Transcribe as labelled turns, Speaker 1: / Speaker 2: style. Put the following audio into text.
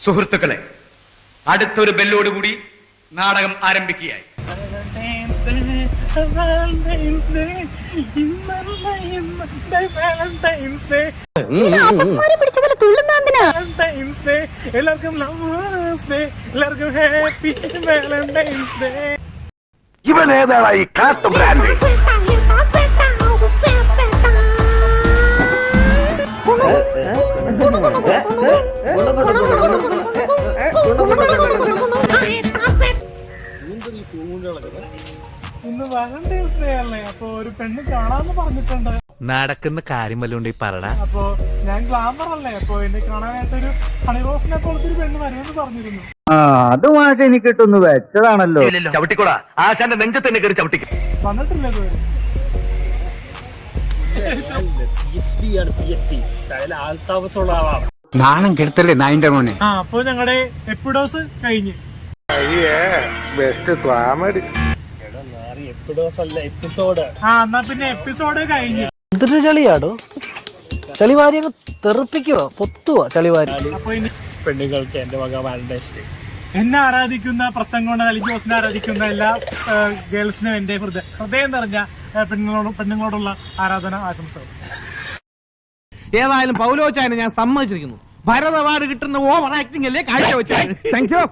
Speaker 1: സുഹൃത്തുക്കളെ, അടുത്തൊരു ബെല്ലോടുകൂടി നാടകം ആരംഭിക്കുകയായി.
Speaker 2: എല്ലാവർക്കും ഹാപ്പി വാലന്റൈൻസ് ഡേ.
Speaker 3: ഇവൻ ഏതാണ് ഈ കാട്ടു ബ്രാൻഡ്?
Speaker 2: ഇന്ന് വാലന്റൈൻസ് ഡേ അല്ലേ, അപ്പൊ ഒരു പെണ്ണ് കാണാന്ന് പറഞ്ഞിട്ടുണ്ട്.
Speaker 4: നടക്കുന്ന കാര്യം വല്ലോണ്ട് പറടാ.
Speaker 2: അപ്പൊ ഞാൻ ഗ്ലാമർ അല്ലേ, അപ്പൊ എന്നെ കാണാനായിട്ടൊരു ഹണിറോസിനെ പോലത്തെ ഒരു പെണ്ണ് വരുമെന്ന് പറഞ്ഞിരുന്നു.
Speaker 5: അത് മാഷെ എനിക്ക് ഇട്ടൊന്ന് വെച്ചതാണല്ലോ.
Speaker 1: ചവിട്ടിക്കോടാ, ആശാന്റെ നെഞ്ചത്ത് തന്നെ കയറി ചവിട്ടിക്കും.
Speaker 2: വന്നിട്ടില്ല ഇതുവരെ.
Speaker 5: നാണം കെടുത്തല്ലേ നായിന്റെ മോനെ.
Speaker 2: അപ്പൊ ഞങ്ങളുടെ എപ്പിഡോസ് കഴിഞ്ഞ്.
Speaker 3: Best comedy.
Speaker 2: എന്നാ പിന്നെ എപ്പിസോഡ് കഴിഞ്ഞ്.
Speaker 6: എന്തൊരു ചളിയാടോ, ചളിവാരിയൊക്കെ തെറിപ്പിക്കുവോ, പൊത്തുവോ ചളിവാരി.
Speaker 2: അപ്പൊ ഇനി
Speaker 7: പെണ്ണുങ്ങൾക്ക് എന്റെ വക വാലന്റൈൻസ് ഡേ.
Speaker 2: എന്നെ ആരാധിക്കുന്ന പ്രസംഗം കൊണ്ട് അലി ജോസിനെ ആരാധിക്കുന്ന എല്ലാ ഗേൾസിനും എന്റെ ഹൃദയം നിറഞ്ഞ പെണ്ണുങ്ങളോടുള്ള ആരാധന ആശംസകൾ.
Speaker 8: ഏതായാലും പൗലോച്ചായനെ ഞാൻ സമ്മതിച്ചിരിക്കുന്നു. ഭരത് അവാർഡ് കിട്ടുന്ന ഓവർ ആക്ടിംഗ് അല്ലേ കാഴ്ച വെച്ചത്. Thank you.